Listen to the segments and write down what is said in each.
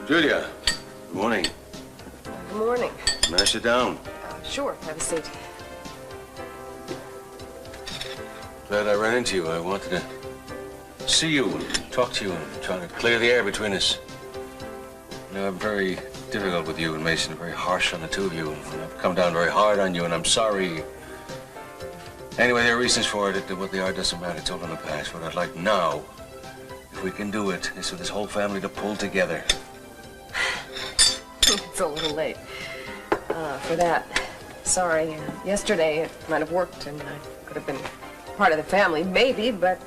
Julia, good morning. Good morning. May I sit down? Sure, have a seat. Glad I ran into you. I wanted to see you and talk to you and try to clear the air between us. You know, I'm very difficult with you and Mason, very harsh on the two of you. And I've come down very hard on you, and I'm sorry. Anyway, there are reasons for it. What they are doesn't matter. It's all in the past. What I'd like now, if we can do it, is for this whole family to pull together. It's a little late for that. Sorry. Yesterday it might have worked, and I could have been part of the family, maybe, but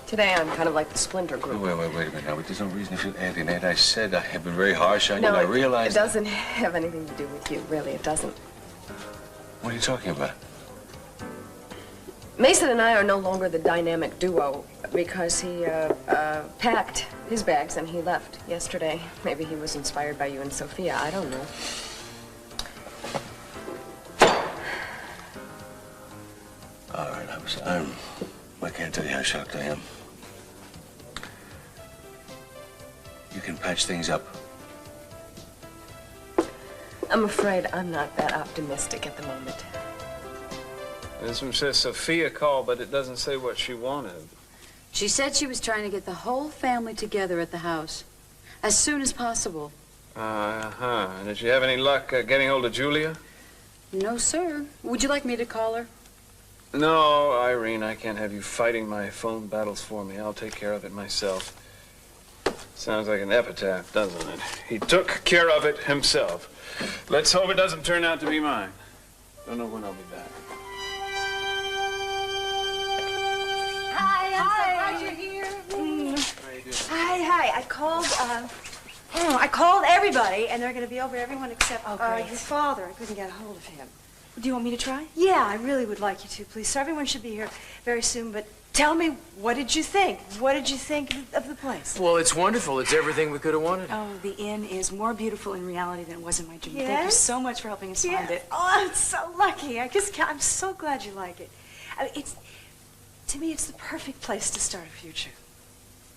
today I'm kind of like the splinter group. Wait a minute now. But there's no reason to feel alienate. I said I have been very harsh on you, and I realize... it doesn't have anything to do with you, really. It doesn't. What are you talking about? Mason and I are no longer the dynamic duo because he packed his bags and he left yesterday. Maybe he was inspired by you and Sophia. I don't know. All right, I can't tell you how shocked I am. You can patch things up. I'm afraid I'm not that optimistic at the moment. This one says Sophia called, but it doesn't say what she wanted. She said she was trying to get the whole family together at the house as soon as possible. And did she have any luck getting hold of Julia? No, sir. Would you like me to call her? No, Irene, I can't have you fighting my phone battles for me. I'll take care of it myself. Sounds like an epitaph, doesn't it? He took care of it himself. Let's hope it doesn't turn out to be mine. Don't know when I'll be back. Hi, I'm so glad you're here. How you doing? Hi. I called everybody, and they're going to be over, everyone except great. your father. I couldn't get a hold of him. Do you want me to try? Yeah, I really would like you to, please. So everyone should be here very soon, but tell me, what did you think? What did you think of the place? Well, it's wonderful. It's everything we could have wanted. Oh, the inn is more beautiful in reality than it was in my dream. Yes? Thank you so much for helping us find it. Oh, I'm so lucky. I'm so glad you like it. I mean, to me, it's the perfect place to start a future.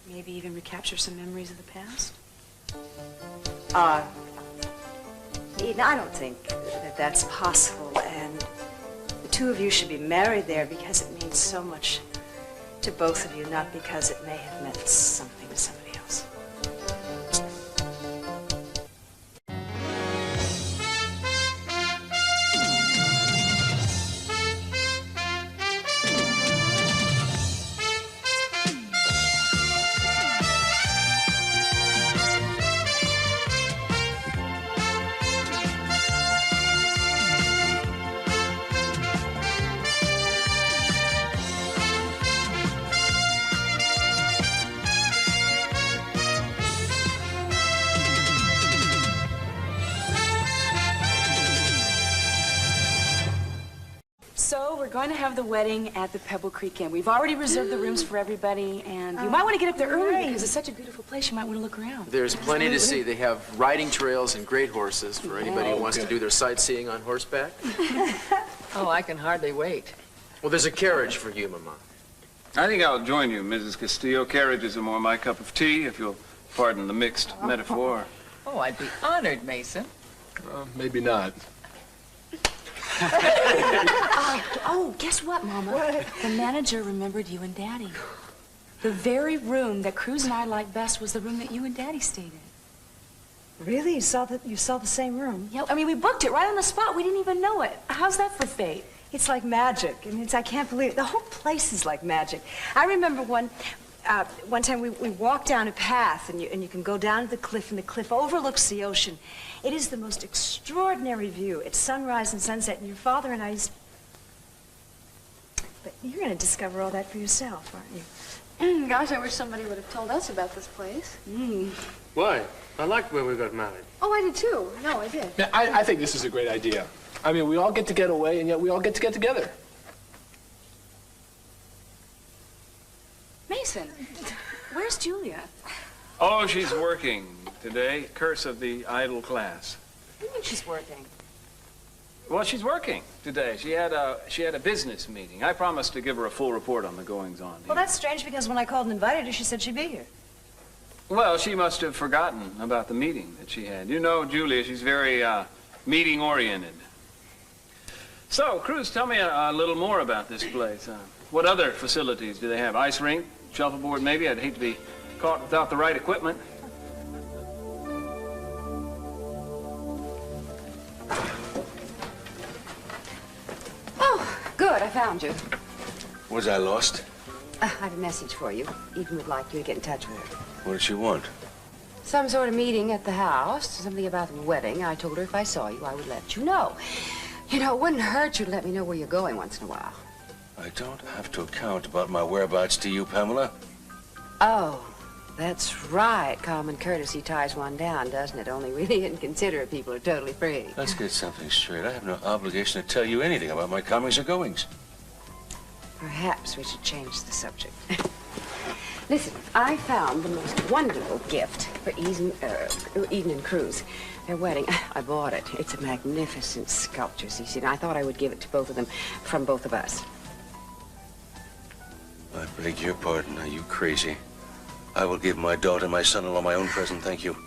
Maybe even recapture some memories of the past? Eden, I don't think that that's possible, and the two of you should be married there because it means so much to both of you, not because it may have meant something to somebody else. So we're going to have the wedding at the Pebble Creek Inn. We've already reserved the rooms for everybody, and you might want to get up there early because it's such a beautiful place. You might want to look around. There's plenty to see. They have riding trails and great horses for anybody who wants to do their sightseeing on horseback. Oh, I can hardly wait. Well, there's a carriage for you, Mama. I think I'll join you, Mrs. Castillo. Carriages are more my cup of tea, if you'll pardon the mixed metaphor. Oh, I'd be honored, Mason. Maybe not. Oh, guess what, Mama? What? The manager remembered you and Daddy. The very room that Cruz and I liked best was the room that you and Daddy stayed in. Really? You saw the same room? Yeah, I mean, we booked it right on the spot. We didn't even know it. How's that for fate? It's like magic. I mean, I can't believe it. The whole place is like magic. I remember one time we walked down a path, and you can go down to the cliff, and the cliff overlooks the ocean. It is the most extraordinary view. It's sunrise and sunset, and your father and I... But you're going to discover all that for yourself, aren't you? Gosh, I wish somebody would have told us about this place. Why? I liked where we got married. Oh, I did too. No, I did. Yeah, I think this is a great idea. I mean, we all get to get away, and yet we all get to get together. Mason, where's Julia? Oh, she's working today. Curse of the idle class. What do you mean she's working? Well, she's working today. She had a business meeting. I promised to give her a full report on the goings-on. Well, that's strange because when I called and invited her, she said she'd be here. Well, she must have forgotten about the meeting that she had. You know, Julia, she's very meeting-oriented. So, Cruz, tell me a little more about this place. What other facilities do they have? Ice rink, shuffleboard, maybe? I'd hate to be caught without the right equipment. Oh, good, I found you. Was I lost? I have a message for you. Eden would like you to get in touch with her. What did she want? Some sort of meeting at the house, something about the wedding. I told her if I saw you, I would let you know. You know, it wouldn't hurt you to let me know where you're going once in a while. I don't have to account about my whereabouts to you, Pamela. Oh, that's right. Common courtesy ties one down, doesn't it? Only really inconsiderate people are totally free. Let's get something straight. I have no obligation to tell you anything about my comings or goings. Perhaps we should change the subject. Listen, I found the most wonderful gift for Eden and Cruz. Their wedding. I bought it. It's a magnificent sculpture, Cece, and I thought I would give it to both of them from both of us. I beg your pardon. Are you crazy? I will give my daughter and my son-in-law my own present, thank you.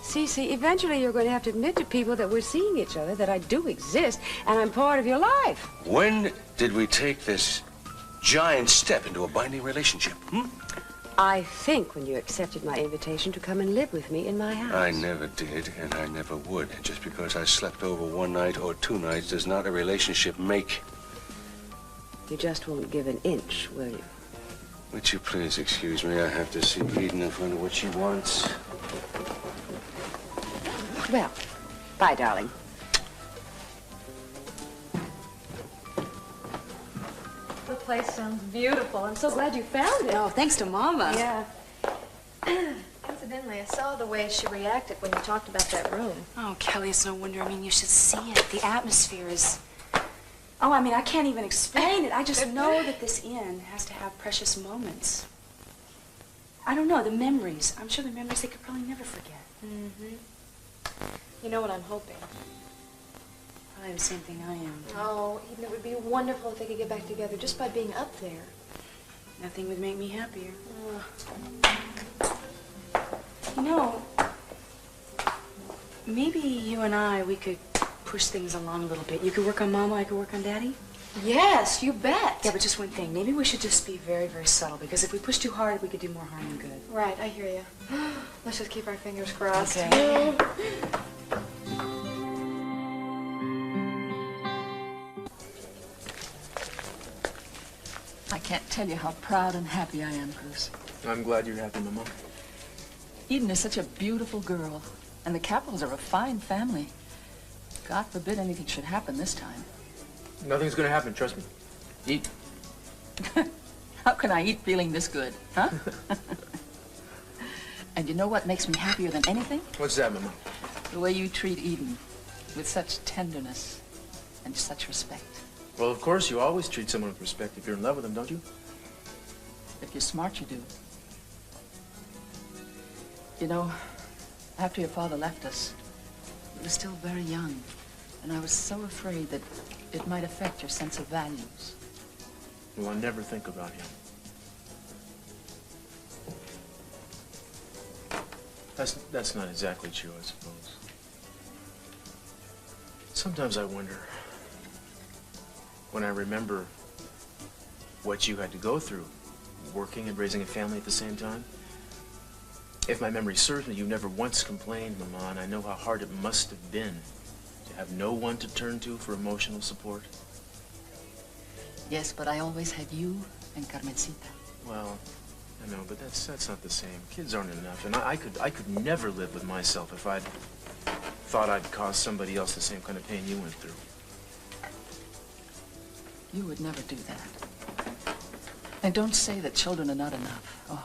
Cece, eventually you're going to have to admit to people that we're seeing each other, that I do exist, and I'm part of your life. When did we take this giant step into a binding relationship, I think when you accepted my invitation to come and live with me in my house. I never did, and I never would. Just because I slept over one night or 2 nights does not a relationship make. You just won't give an inch, will you? Would you please excuse me? I have to see Eden in front of what she wants. Well, bye, darling. The place sounds beautiful. I'm so glad you found it. Oh, thanks to Mama. Yeah. Incidentally, I saw the way she reacted when you talked about that room. Oh, Kelly, it's no wonder. I mean, you should see it. The atmosphere is... Oh, I mean, I can't even explain it. I just know that this inn has to have precious moments. I don't know, the memories. I'm sure the memories they could probably never forget. Mm-hmm. You know what I'm hoping? Probably the same thing I am. Oh, Eden, it would be wonderful if they could get back together just by being up there. Nothing would make me happier. You know, maybe you and I, we could push things along a little bit. You could work on Mama, I could work on Daddy. Yes, you bet. Yeah, but just one thing. Maybe we should just be very, very subtle, because if we push too hard, we could do more harm than good. Right, I hear you. Let's just keep our fingers crossed. Okay. I can't tell you how proud and happy I am, Cruz. I'm glad you're happy, Mama. Eden is such a beautiful girl, and the Capitals are a fine family. God forbid anything should happen this time. Nothing's gonna happen, trust me. Eat. How can I eat feeling this good, huh? And you know what makes me happier than anything? What's that, Mama? The way you treat Eden with such tenderness and such respect. Well, of course, you always treat someone with respect if you're in love with them, don't you? If you're smart, you do. You know, after your father left us, you were still very young, and I was so afraid that it might affect your sense of values. Well, I never think about him. That's not exactly true, I suppose. Sometimes I wonder, when I remember what you had to go through, working and raising a family at the same time, if my memory serves me, you never once complained, Mama, and I know how hard it must have been to have no one to turn to for emotional support. Yes, but I always had you and Carmencita. Well, I know, but that's not the same. Kids aren't enough, and I could never live with myself if I'd thought I'd cause somebody else the same kind of pain you went through. You would never do that. And don't say that children are not enough. Oh,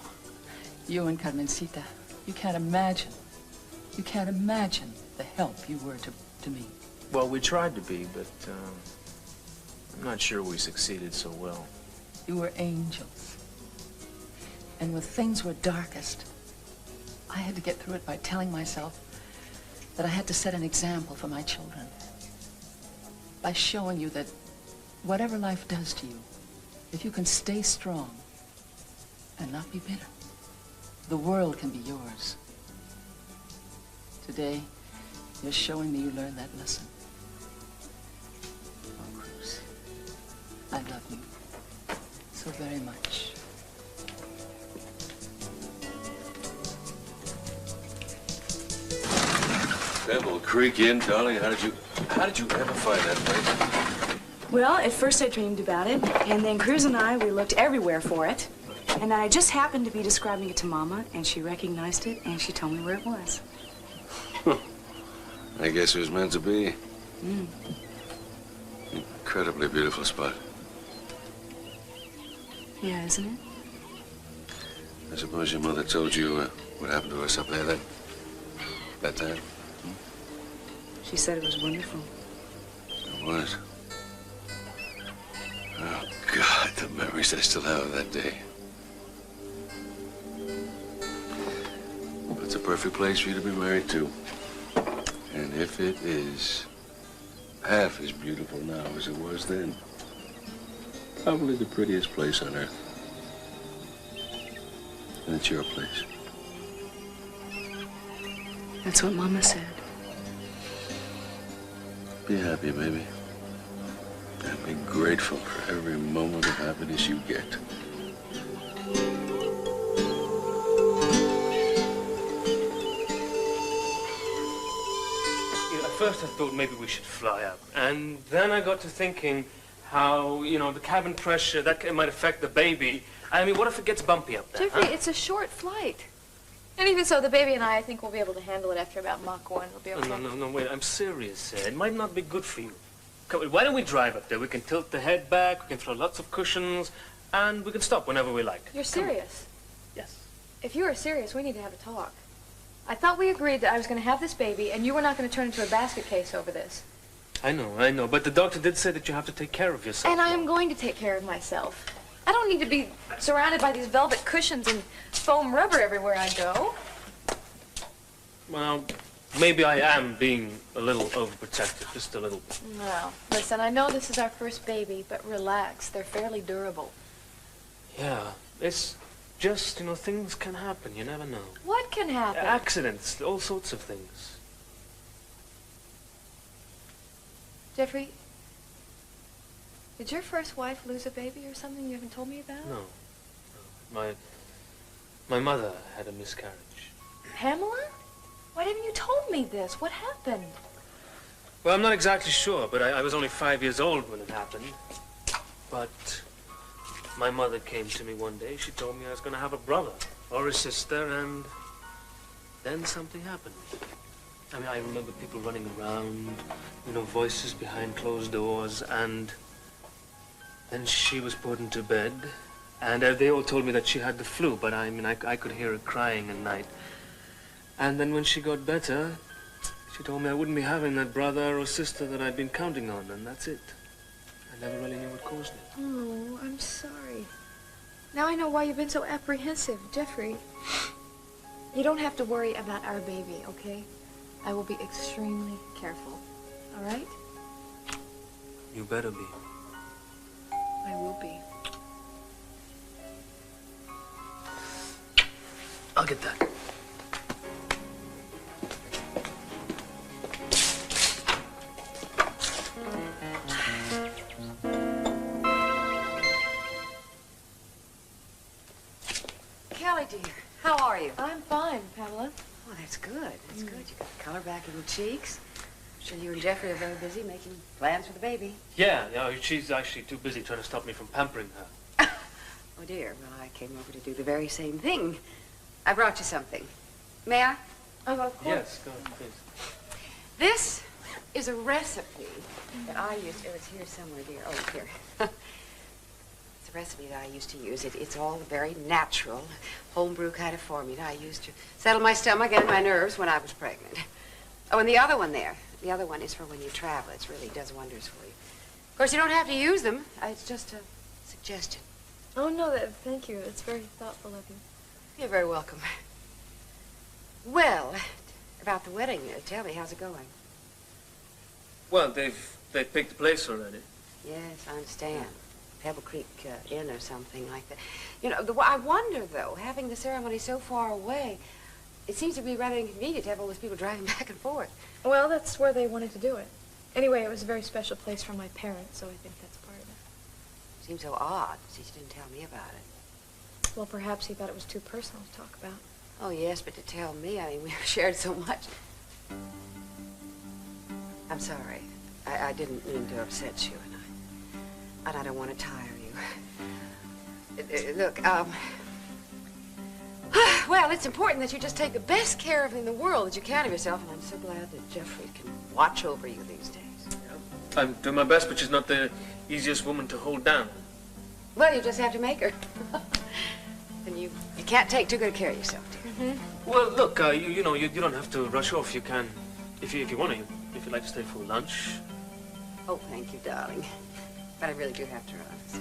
you and Carmencita, you can't imagine the help you were to me. Well, we tried to be, but I'm not sure we succeeded so well. You were angels. And when things were darkest, I had to get through it by telling myself that I had to set an example for my children. By showing you that whatever life does to you, if you can stay strong and not be bitter, The world can be yours. Today, you're showing me you learned that lesson. Oh, Cruz, I love you so very much. Devil Creek Inn, darling. How did you ever find that place? Well, at first I dreamed about it, and then Cruz and I, we looked everywhere for it. And I just happened to be describing it to Mama, and she recognized it, and she told me where it was. I guess it was meant to be. Incredibly beautiful spot. Yeah, isn't it? I suppose your mother told you what happened to us up there that time? She said it was wonderful. It was. Oh, God, the memories I still have of that day. It's a perfect place for you to be married to. And if it is half as beautiful now as it was then, probably the prettiest place on earth. And it's your place. That's what Mama said. Be happy, baby. And be grateful for every moment of happiness you get. At first I thought maybe we should fly up. And then I got to thinking how, the cabin pressure, that might affect the baby. I mean, what if it gets bumpy up there? Jeffrey, it's a short flight. And even so, the baby and I think we'll be able to handle it after about Mach 1. We'll be okay. No, wait, I'm serious. It might not be good for you. Come, why don't we drive up there? We can tilt the head back, we can throw lots of cushions, and we can stop whenever we like. You're serious? Yes. If you are serious, we need to have a talk. I thought we agreed that I was going to have this baby, and you were not going to turn into a basket case over this. I know, but the doctor did say that you have to take care of yourself. And I am going to take care of myself. I don't need to be surrounded by these velvet cushions and foam rubber everywhere I go. Well, maybe I am being a little overprotective, just a little bit. No. Listen, I know this is our first baby, but relax. They're fairly durable. Yeah, it's just, things can happen. You never know. What can happen? Accidents, all sorts of things. Jeffrey, did your first wife lose a baby or something you haven't told me about? No. My mother had a miscarriage. Pamela? Why haven't you told me this? What happened? Well, I'm not exactly sure, but I was only 5 years old when it happened. But my mother came to me one day. She told me I was going to have a brother or a sister, and then something happened. I mean, I remember people running around, voices behind closed doors, and then she was put into bed, and they all told me that she had the flu, but I mean, I could hear her crying at night. And then when she got better, she told me I wouldn't be having that brother or sister that I'd been counting on, and that's it. I never really knew what caused it. Oh, I'm sorry. Now I know why you've been so apprehensive, Jeffrey. You don't have to worry about our baby, okay? I will be extremely careful, all right? You better be. I will be. I'll get that. Kelly, dear, how are you? I'm fine, Pamela. Oh, that's good. That's good. You got color back in your cheeks. I'm sure you and Jeffrey are very busy making plans for the baby. Yeah, she's actually too busy trying to stop me from pampering her. Oh, dear. Well, I came over to do the very same thing. I brought you something. May I? Oh, of course. Yes, go ahead, please. This is a recipe that I used. Oh, it's here somewhere, dear. Oh, it's here. It's a recipe that I used to use. It's all very natural, homebrew kind of formula I used to settle my stomach and my nerves when I was pregnant. Oh, and the other one there. The other one is for when you travel. It really does wonders for you. Of course, you don't have to use them. It's just a suggestion. Oh, no, thank you. It's very thoughtful of you. You're very welcome. Well, about the wedding, tell me, how's it going? Well, they've picked the place already. Yes, I understand. Pebble Creek Inn or something like that. You know, I wonder, though, having the ceremony so far away, it seems to be rather inconvenient to have all those people driving back and forth. Well, that's where they wanted to do it. Anyway, it was a very special place for my parents, so I think that's part of it. Seems so odd, since you didn't tell me about it. Well, perhaps he thought it was too personal to talk about. Oh, yes, but to tell me, I mean, we've shared so much. I'm sorry. I didn't mean to upset you, and I don't want to tire you. Look, well, it's important that you just take the best care of in the world that you can of yourself, and I'm so glad that Jeffrey can watch over you these days. I'm doing my best, but she's not the easiest woman to hold down. Well, you just have to make her. And you can't take too good care of yourself, dear. Well, look, you know, you don't have to rush off. You can, if you want to, if you'd like to stay for lunch. Oh, thank you, darling. But I really do have to run, so.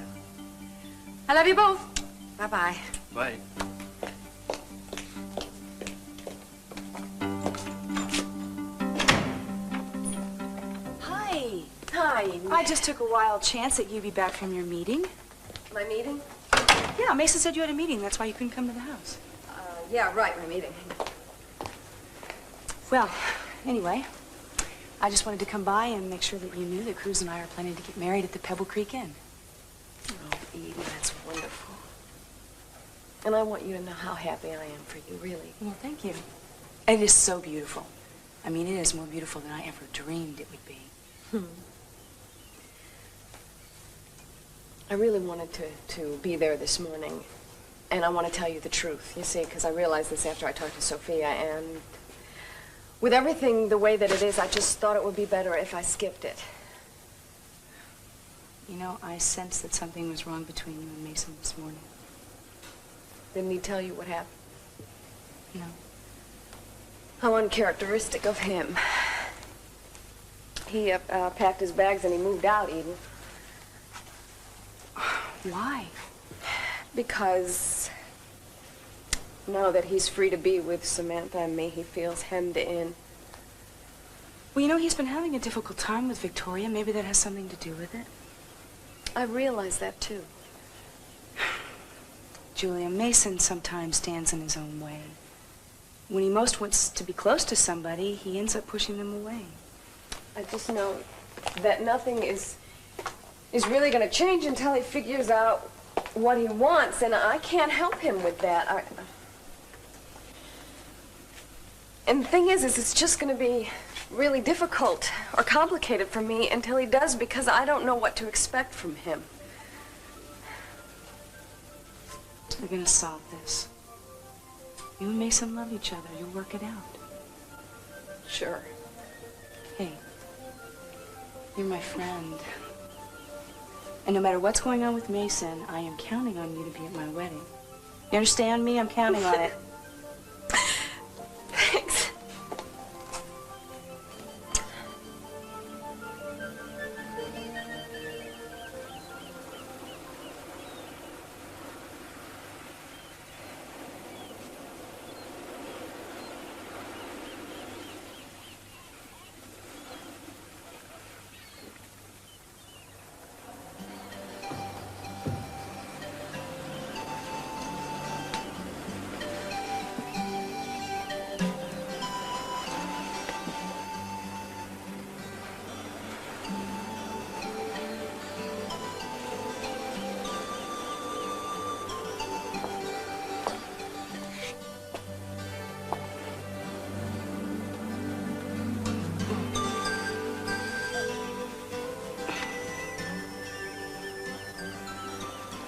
I love you both. Bye-bye. Bye. Hi. Hi. I just took a wild chance that you'd be back from your meeting. My meeting? Yeah, Mason said you had a meeting. That's why you couldn't come to the house. Yeah, right, my meeting. Well, anyway, I just wanted to come by and make sure that you knew that Cruz and I are planning to get married at the Pebble Creek Inn. Oh, Edie, that's wonderful. And I want you to know how happy I am for you, really. Well, thank you. It is so beautiful. I mean, it is more beautiful than I ever dreamed it would be. I really wanted to be there this morning, and I want to tell you the truth, you see, because I realized this after I talked to Sophia, and with everything the way that it is, I just thought it would be better if I skipped it. You know, I sensed that something was wrong between you and Mason this morning. Didn't he tell you what happened? No. How uncharacteristic of him. He packed his bags and he moved out, Eden. Why? Because now that he's free to be with Samantha and me, he feels hemmed in. Well, you know, he's been having a difficult time with Victoria. Maybe that has something to do with it. I realize that, too. Julia, Mason sometimes stands in his own way. When he most wants to be close to somebody, he ends up pushing them away. I just know that nothing is really going to change until he figures out what he wants, and I can't help him with that. And the thing is it's just going to be really difficult or complicated for me until he does, because I don't know what to expect from him. We're going to solve this. You and Mason love each other. You'll work it out. Sure. Hey, you're my friend. And no matter what's going on with Mason, I am counting on you to be at my wedding. You understand me? I'm counting on it. Thanks.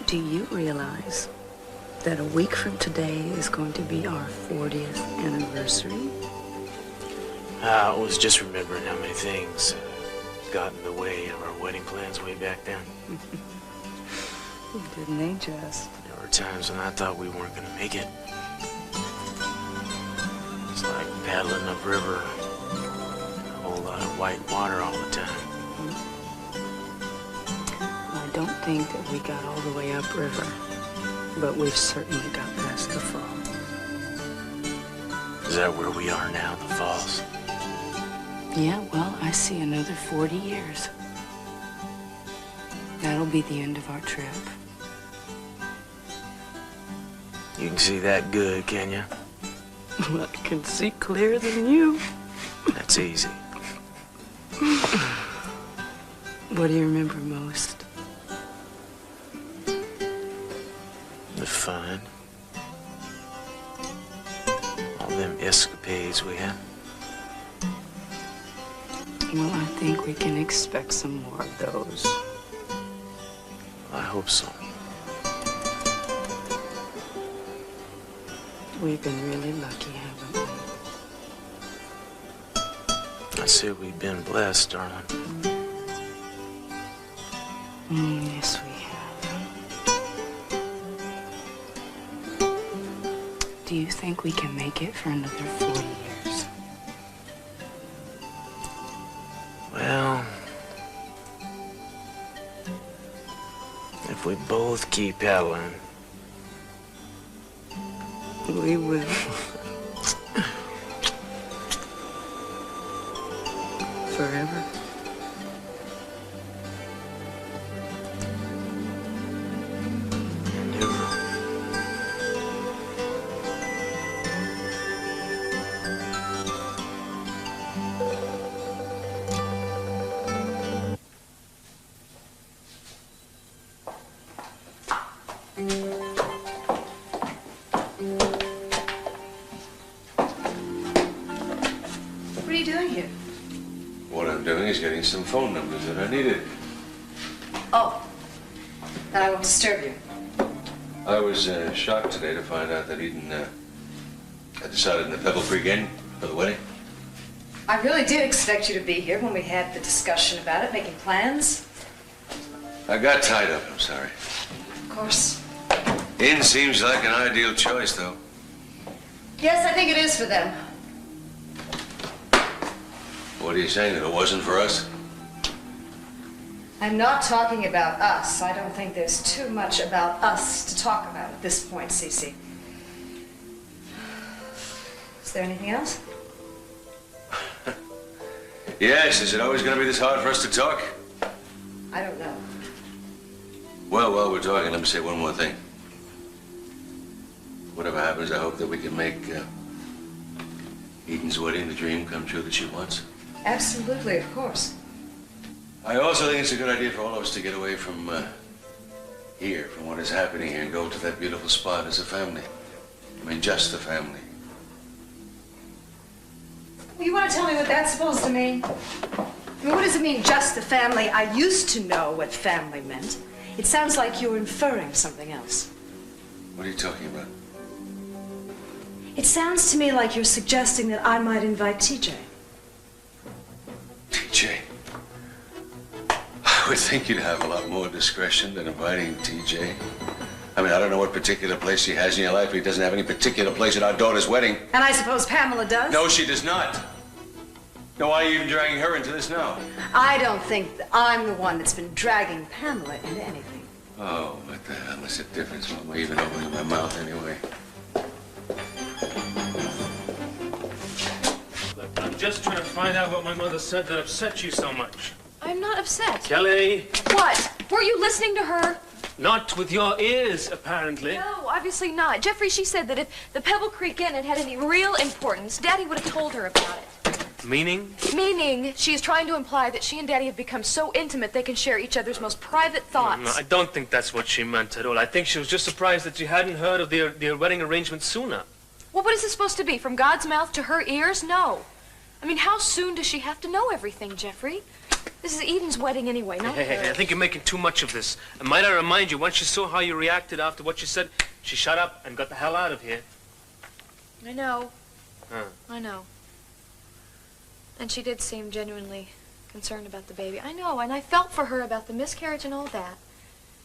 Do you realize that a week from today is going to be our 40th anniversary? I was just remembering how many things got in the way of our wedding plans way back then. Didn't they just? There were times when I thought we weren't going to make it. It's like paddling upriver, a whole lot of white water all the time. I don't think that we got all the way upriver, but we've certainly got past the fall. Is that where we are now, the falls? Yeah, well, I see another 40 years. That'll be the end of our trip. You can see that good, can you? I can see clearer than you. That's easy. What do you remember most? The fun. All them escapades we had. Well, I think we can expect some more of those. I hope so. We've been really lucky, haven't we? I said we've been blessed, darling. Yes, we have. Do you think we can make it for another 40 years? Well, if we both keep paddling. We will. Forever. And ever. What are you doing here? What I'm doing is getting some phone numbers that I needed. Oh, then I won't disturb you. I was shocked today to find out that Eden had decided in the Pebble Creek Inn for the wedding. I really did expect you to be here when we had the discussion about it, making plans. I got tied up, I'm sorry. Of course. Inn seems like an ideal choice, though. Yes, I think it is for them. What are you saying, that it wasn't for us? I'm not talking about us. I don't think there's too much about us to talk about at this point, Cece. Is there anything else? Yes, is it always going to be this hard for us to talk? I don't know. Well, while we're talking, let me say one more thing. Whatever happens, I hope that we can make Eden's wedding the dream come true that she wants. Absolutely, of course. I also think it's a good idea for all of us to get away from here, from what is happening here, and go to that beautiful spot as a family. I mean, just a family. You want to tell me what that's supposed to mean? I mean, what does it mean, just the family? I used to know what family meant. It sounds like you're inferring something else. What are you talking about? It sounds to me like you're suggesting that I might invite TJ. TJ? I would think you'd have a lot more discretion than inviting TJ. I mean, I don't know what particular place he has in your life, but he doesn't have any particular place at our daughter's wedding. And I suppose Pamela does? No, she does not. Now, why are you even dragging her into this now? I don't think that I'm the one that's been dragging Pamela into anything. Oh, what the hell is the difference? What am I even opening my mouth anyway? Look, I'm just trying to find out what my mother said that upset you so much. I'm not upset. Kelly! What? Were you listening to her? Not with your ears, apparently. No, obviously not. Jeffrey, she said that if the Pebble Creek Inn had had any real importance, Daddy would have told her about it. Meaning? Meaning, she is trying to imply that she and Daddy have become so intimate they can share each other's most private thoughts. No, I don't think that's what she meant at all. I think she was just surprised that you hadn't heard of their wedding arrangement sooner. Well, what is it supposed to be? From God's mouth to her ears? No. I mean, how soon does she have to know everything, Jeffrey? This is Eden's wedding anyway, not Hey, hers. I think you're making too much of this. And might I remind you, once she saw how you reacted after what you said, she shut up and got the hell out of here. I know. Huh. I know. And she did seem genuinely concerned about the baby. I know, and I felt for her about the miscarriage and all that.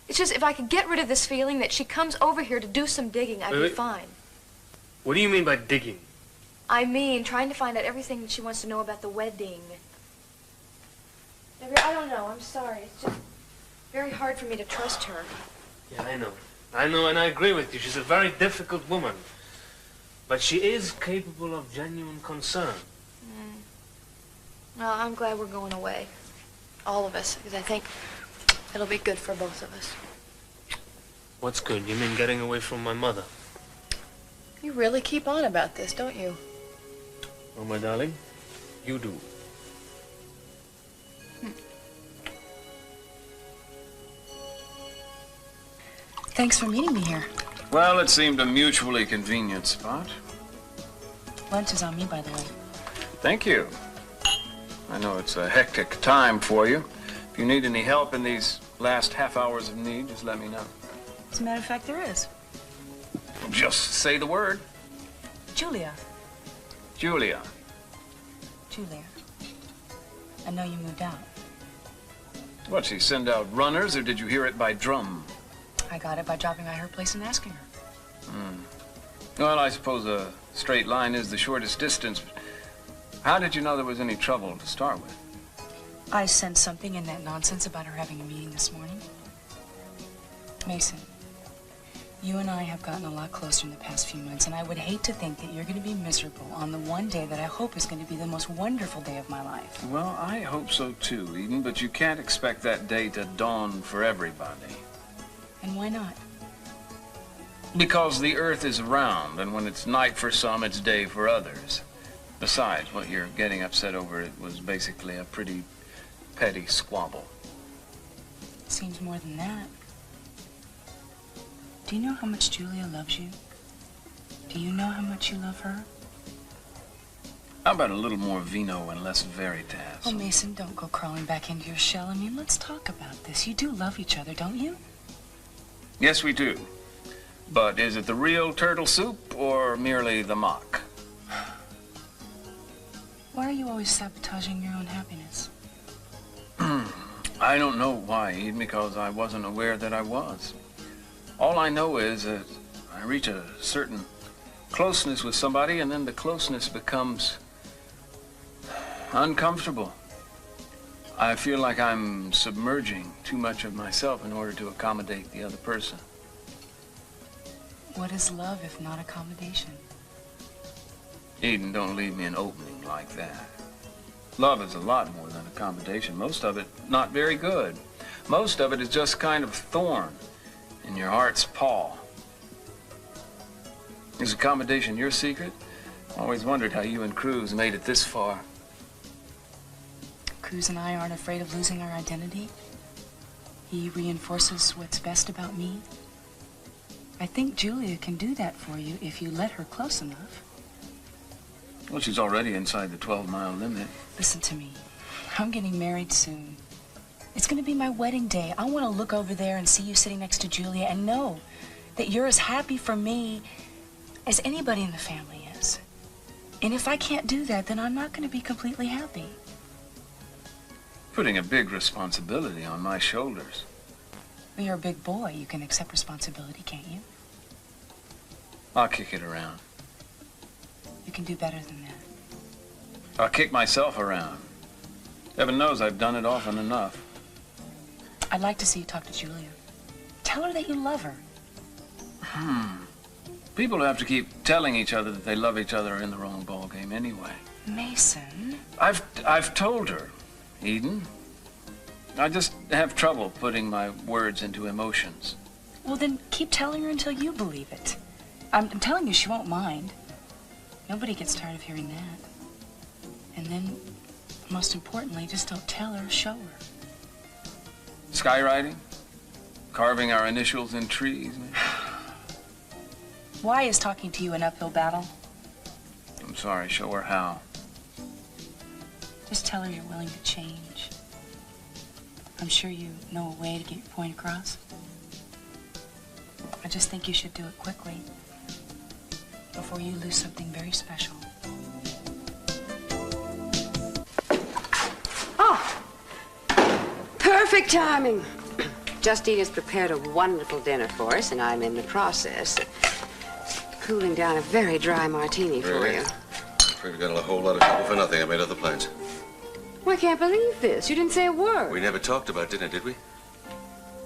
It's just, if I could get rid of this feeling that she comes over here to do some digging, I'd be fine. What do you mean by digging? I mean, trying to find out everything that she wants to know about the wedding. I don't know, I'm sorry. It's just very hard for me to trust her. Yeah, I know. I know, and I agree with you. She's a very difficult woman. But she is capable of genuine concern. Well, I'm glad we're going away. All of us, because I think It'll be good for both of us. What's good? You mean getting away from my mother? You really keep on about this, don't you? Oh, my darling, you do. Thanks for meeting me here. Well, it seemed a mutually convenient spot. Lunch is on me, by the way. Thank you. I know it's a hectic time for you. If you need any help in these last half hours of need, just let me know. As a matter of fact, there is. Just say the word. Julia. Julia. Julia. I know you moved out. What, she send out runners, or did you hear it by drum? I got it by dropping by her place and asking her. Well, I suppose a straight line is the shortest distance. How did you know there was any trouble to start with? I sensed something in that nonsense about her having a meeting this morning. Mason, you and I have gotten a lot closer in the past few months, and I would hate to think that you're going to be miserable on the one day that I hope is going to be the most wonderful day of my life. Well, I hope so too, Eden, but you can't expect that day to dawn for everybody. And why not? Because the earth is round, and when it's night for some, it's day for others. Besides, what you're getting upset over, it was basically a pretty petty squabble. Seems more than that. Do you know how much Julia loves you? Do you know how much you love her? How about a little more vino and less veritas? Oh, Mason, don't go crawling back into your shell. I mean, let's talk about this. You do love each other, don't you? Yes, we do. But is it the real turtle soup or merely the mock? Why are you always sabotaging your own happiness? I don't know why, Eden, because I wasn't aware that I was. All I know is that I reach a certain closeness with somebody, and then the closeness becomes uncomfortable. I feel like I'm submerging too much of myself in order to accommodate the other person. What is love if not accommodation? Eden, don't leave me an opening like that. Love is a lot more than accommodation. Most of it not very good. Most of it is just kind of thorn in your heart's paw. Is accommodation your secret? I always wondered how you and Cruz made it this far. Cruz and I aren't afraid of losing our identity. He reinforces what's best about me. I think Julia can do that for you if you let her close enough. Well, she's already inside the 12-mile limit. Listen to me. I'm getting married soon. It's going to be my wedding day. I want to look over there and see you sitting next to Julia and know that you're as happy for me as anybody in the family is. And if I can't do that, then I'm not going to be completely happy. Putting a big responsibility on my shoulders. Well, you're a big boy. You can accept responsibility, can't you? I'll kick it around. You can do better than that. I'll kick myself around. Heaven knows I've done it often enough. I'd like to see you talk to Julia. Tell her that you love her. People have to keep telling each other that they love each other are in the wrong ballgame anyway. Mason. I've told her, Eden. I just have trouble putting my words into emotions. Well, then keep telling her until you believe it. I'm telling you she won't mind. Nobody gets tired of hearing that. And then, most importantly, just don't tell her, show her. Skywriting? Carving our initials in trees? Why is talking to you an uphill battle? I'm sorry, show her how. Just tell her you're willing to change. I'm sure you know a way to get your point across. I just think you should do it quickly before you lose something very special. Oh, perfect timing. Justine has prepared a wonderful dinner for us, and I'm in the process of cooling down a very dry martini for you. Afraid we got a whole lot of trouble for nothing. I made other plans. Well, I can't believe this. You didn't say a word. We never talked about dinner, did we?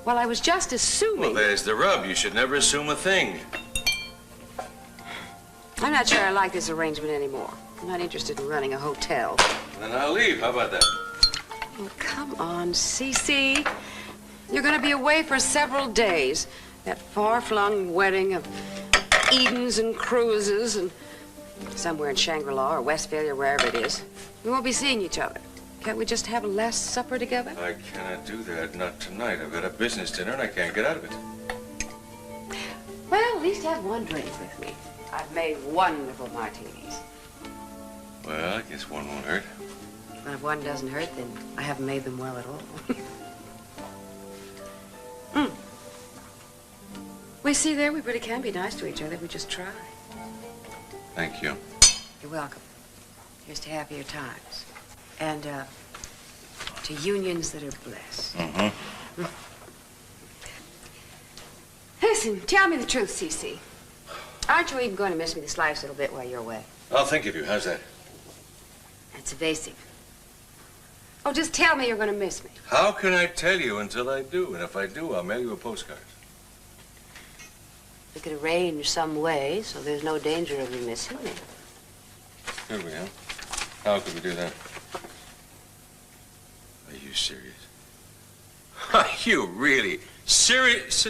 Well, I was just assuming. Well, there's the rub. You should never assume a thing. I'm not sure I like this arrangement anymore. I'm not interested in running a hotel. Then I'll leave. How about that? Well, come on, Cece. You're going to be away for several days. That far-flung wedding of Edens and cruises and somewhere in Shangri-La or Westphalia, wherever it is. We won't be seeing each other. Can't we just have a last supper together? I cannot do that. Not tonight. I've got a business dinner and I can't get out of it. Well, at least have one drink with me. I've made wonderful martinis. Well, I guess one won't hurt. Well, if one doesn't hurt, then I haven't made them well at all. We see there, we really can be nice to each other if we just try. Thank you. You're welcome. Here's to happier times. And, to unions that are blessed. Mm-hmm. Listen, tell me the truth, Cece. Aren't you even going to miss me the slightest little bit while you're away? I'll think of you. How's that? That's evasive. Oh, just tell me you're going to miss me. How can I tell you until I do? And if I do, I'll mail you a postcard. We could arrange some way so there's no danger of you missing me. Could we, huh? How could we do that? Are you serious? Are you really serious?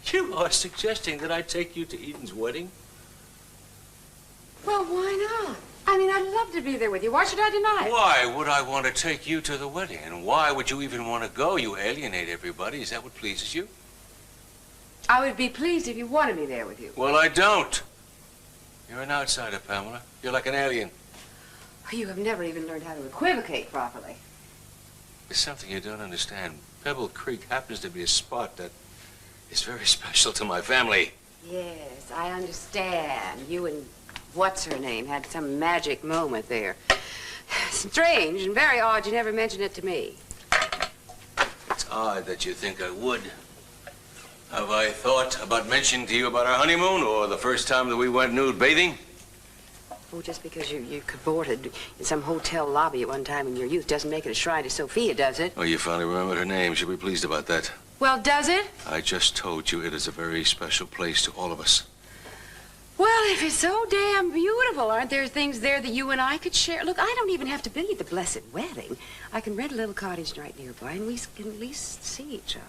You are suggesting that I take you to Eden's wedding? Well, why not? I mean, I'd love to be there with you. Why should I deny it? Why would I want to take you to the wedding? And why would you even want to go? You alienate everybody. Is that what pleases you? I would be pleased if you wanted me there with you. Well, I don't. You're an outsider, Pamela. You're like an alien. You have never even learned how to equivocate properly. There's something you don't understand. Pebble Creek happens to be a spot that is very special to my family. Yes, I understand. You and what's-her-name had some magic moment there. Strange and very odd you never mentioned it to me. It's odd that you think I would. Have I thought about mentioning to you about our honeymoon or the first time that we went nude bathing? Oh, just because you cavorted in some hotel lobby at one time in your youth doesn't make it a shrine to Sophia, does it? Oh, you finally remembered her name. She'll be pleased about that. Well, does it? I just told you it is a very special place to all of us. Well, if it's so damn beautiful, aren't there things there that you and I could share? Look, I don't even have to be at the blessed wedding. I can rent a little cottage right nearby and we can at least see each other.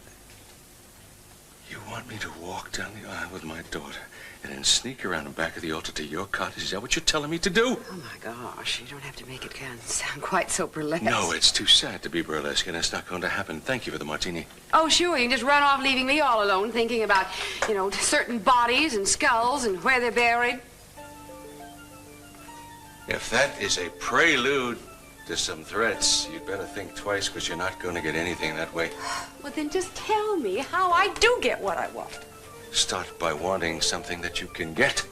You want me to walk down the aisle with my daughter and then sneak around the back of the altar to your cottage? Is that what you're telling me to do? Oh, my gosh. You don't have to make it kind of sound quite so burlesque. No, it's too sad to be burlesque, and it's not going to happen. Thank you for the martini. Oh, sure. You can just run off leaving me all alone thinking about, certain bodies and skulls and where they're buried. If that is a prelude to some threats, you'd better think twice because you're not going to get anything that way. Well, then just tell me how I do get what I want. Start by wanting something that you can get.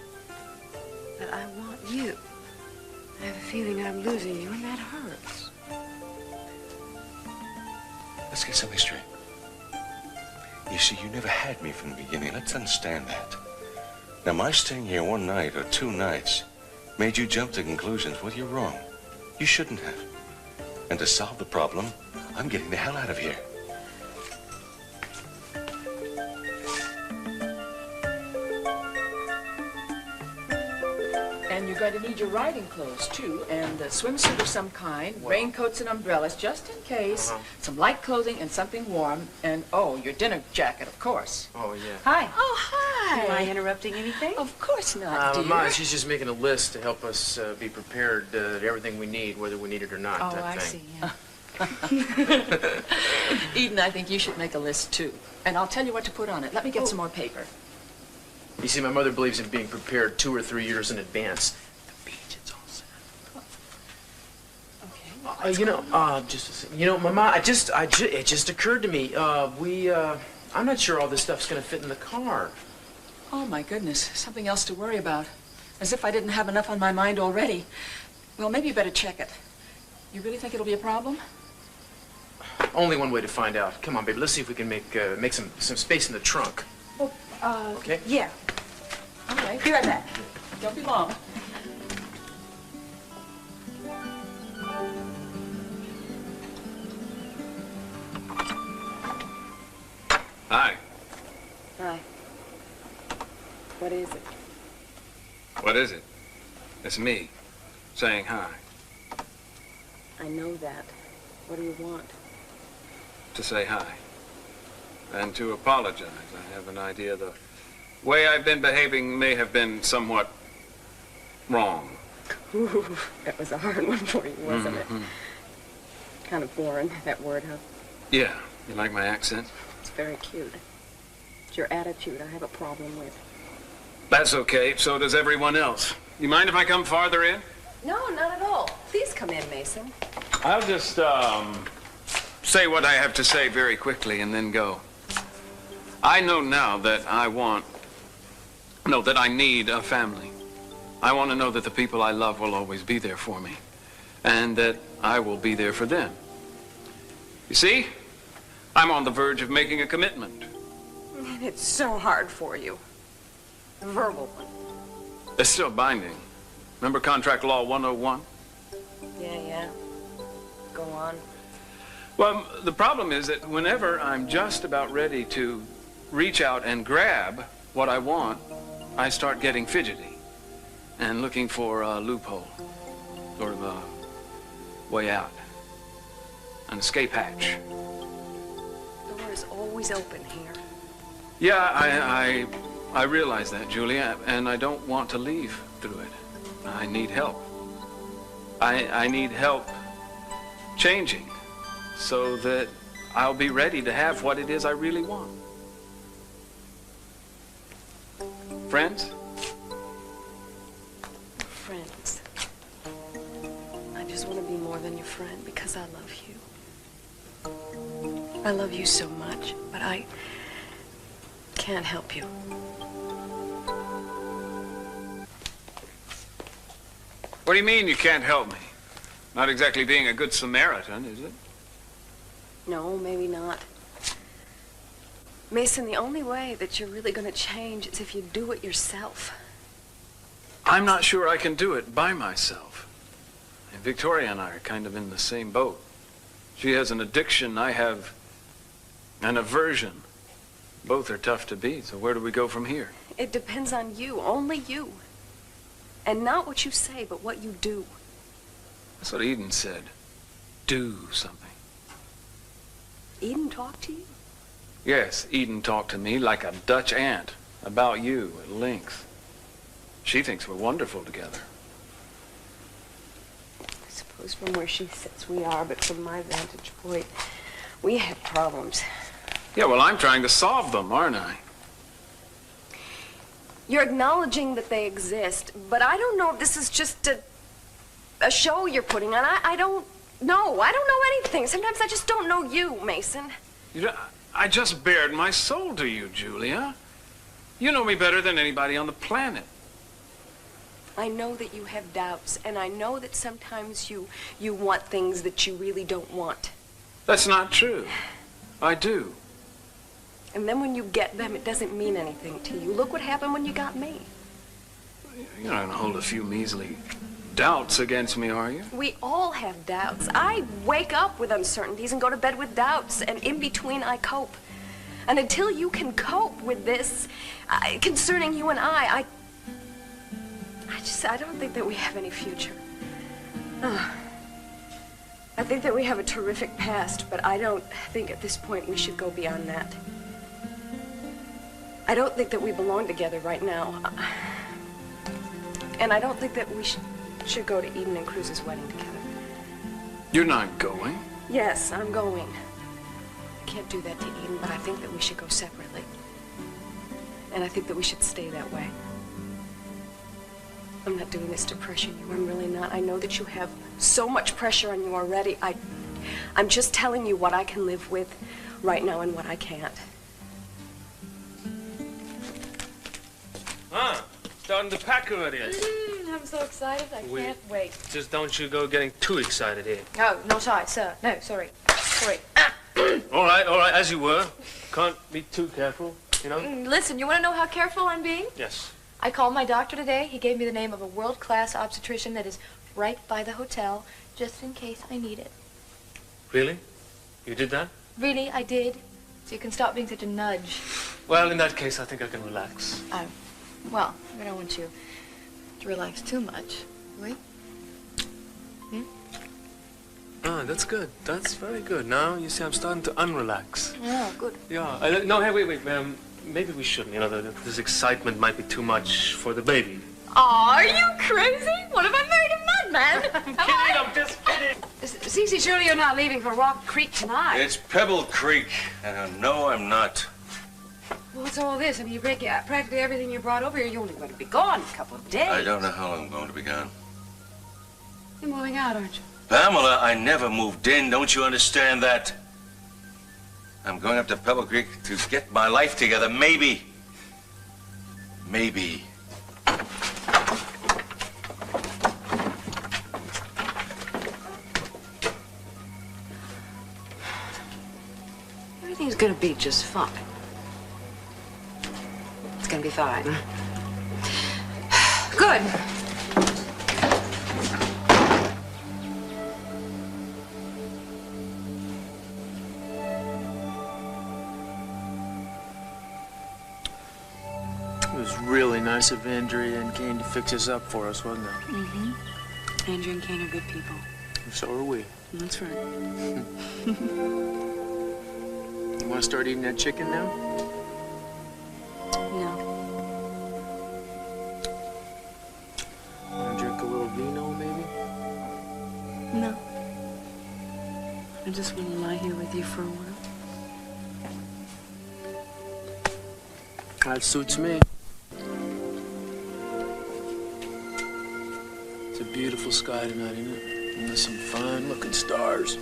But I want you. I have a feeling I'm losing you, and that hurts. Let's get something straight. You see, you never had me from the beginning. Let's understand that. Now, my staying here one night or 2 nights made you jump to conclusions. Well, you're wrong. You shouldn't have. And to solve the problem, I'm getting the hell out of here. And you're going to need your riding clothes, too, and a swimsuit of some kind, raincoats and umbrellas, just in case, some light clothing and something warm, and, oh, your dinner jacket, of course. Oh, yeah. Hi. Oh, hi. Am I interrupting anything? Of course not, dear. Mama, she's just making a list to help us be prepared everything we need, whether we need it or not. Oh, type I thing. see, yeah. Eden, I think you should make a list, too. And I'll tell you what to put on it. Let me get some more paper. You see, my mother believes in being prepared 2 or 3 years in advance. The beach, it's all set. Okay. Mama, it just occurred to me. I'm not sure all this stuff's gonna fit in the car. Oh, my goodness. Something else to worry about. As if I didn't have enough on my mind already. Well, maybe you better check it. You really think it'll be a problem? Only one way to find out. Come on, baby. Let's see if we can make some space in the trunk. Okay. Yeah. All right. Be right back. Don't be long. Hi. Hi. What is it? What is it? It's me saying hi. I know that. What do you want? To say hi. and to apologize. I have an idea the way I've been behaving may have been somewhat wrong. Ooh, that was a hard one for you, wasn't it? Kind of foreign, that word, huh? Yeah. You like my accent? It's very cute. It's your attitude I have a problem with. That's okay. So does everyone else. You mind if I come farther in? No, not at all. Please come in, Mason. I'll just, say what I have to say very quickly and then go. I know now that that I need a family. I want to know that the people I love will always be there for me, and that I will be there for them. You see, I'm on the verge of making a commitment. And it's so hard for you. The verbal one. It's still binding. Remember Contract Law 101? Yeah. Go on. Well, the problem is that whenever I'm just about ready to reach out and grab what I want, I start getting fidgety and looking for a loophole, sort of a way out, an escape hatch. The door is always open here. Yeah, I realize that, Julia, and I don't want to leave through it. I need help. I need help changing so that I'll be ready to have what it is I really want. Friends? Friends. I just want to be more than your friend because I love you. I love you so much, but I can't help you. What do you mean you can't help me? Not exactly being a good Samaritan, is it? No, maybe not. Mason, the only way that you're really going to change is if you do it yourself. I'm not sure I can do it by myself. And Victoria and I are kind of in the same boat. She has an addiction, I have an aversion. Both are tough to beat, so where do we go from here? It depends on you, only you. And not what you say, but what you do. That's what Eden said. Do something. Eden talked to you? Yes, Eden talked to me like a Dutch aunt about you at length. She thinks we're wonderful together. I suppose from where she sits we are, but from my vantage point, we have problems. Yeah, well, I'm trying to solve them, aren't I? You're acknowledging that they exist, but I don't know if this is just a show you're putting on. I don't know. I don't know anything. Sometimes I just don't know you, Mason. I just bared my soul to you, Julia. You know me better than anybody on the planet. I know that you have doubts, and I know that sometimes you want things that you really don't want. That's not true. I do. And then when you get them, it doesn't mean anything to you. Look what happened when you got me. You're not going to hold a few measly doubts against me, are you? We all have doubts. I wake up with uncertainties and go to bed with doubts, and in between I cope. And until you can cope with this, concerning you and I don't think that we have any future. I think that we have a terrific past, but I don't think at this point we should go beyond that. I don't think that we belong together right now. And I don't think that we should go to Eden and Cruz's wedding together. You're not going? Yes, I'm going. I can't do that to Eden, but I think that we should go separately. And I think that we should stay that way. I'm not doing this to pressure you. I'm really not. I know that you have so much pressure on you already. I'm just telling you what I can live with right now and what I can't. Starting to pack already. I'm so excited. I can't wait. Just don't you go getting too excited here. Oh, no, sorry, sir. No, sorry. Sorry. All right, as you were. Can't be too careful, you know? Listen, you want to know how careful I'm being? Yes. I called my doctor today. He gave me the name of a world-class obstetrician that is right by the hotel, just in case I need it. Really? You did that? Really, I did. So you can stop being such a nudge. Well, in that case, I think I can relax. Well, I don't want you to relax too much, do we? Ah, that's good. That's very good. Now, you see, I'm starting to unrelax. Oh, good. Yeah. No, hey, wait. Maybe we shouldn't. You know, this excitement might be too much for the baby. Oh, are you crazy? What if I married a madman? I'm kidding. I'm just kidding. Cece, surely you're not leaving for Rock Creek tonight. It's Pebble Creek. No, I'm not. Well, what's all this? I mean, you break practically everything you brought over here. You're only going to be gone a couple of days. I don't know how long I'm going to be gone. You're moving out, aren't you? Pamela, I never moved in. Don't you understand that? I'm going up to Pebble Creek to get my life together. Maybe. Maybe. Everything's going to be just fine. It's going to be fine. Good. It was really nice of Andrea and Kane to fix us up for us, wasn't it? Mm-hmm. Andrew and Kane are good people. So are we. That's right. You want to start eating that chicken now? No. Want to drink a little vino, maybe? No. I just want to lie here with you for a while. That suits me. It's a beautiful sky tonight, isn't it? And there's some fine-looking stars.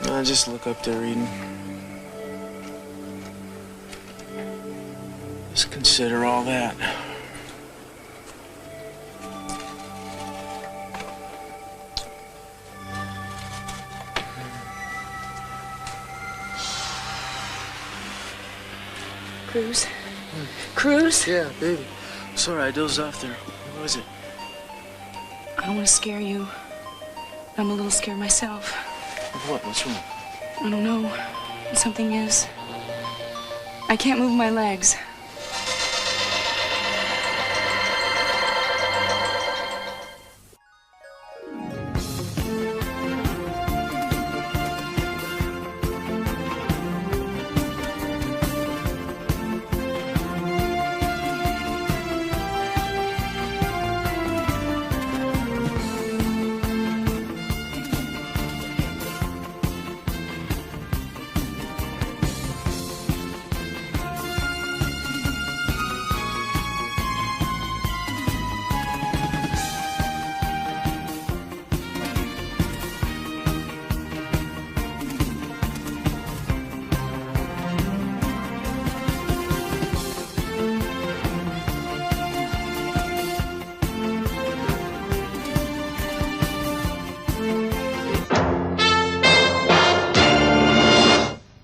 Now just look up there, Eden. Just consider all that. Cruz? Cruz? Yeah, baby. Sorry, I dozed off there. What was it? I don't want to scare you. I'm a little scared myself. What? What's wrong? I don't know. Something is. I can't move my legs.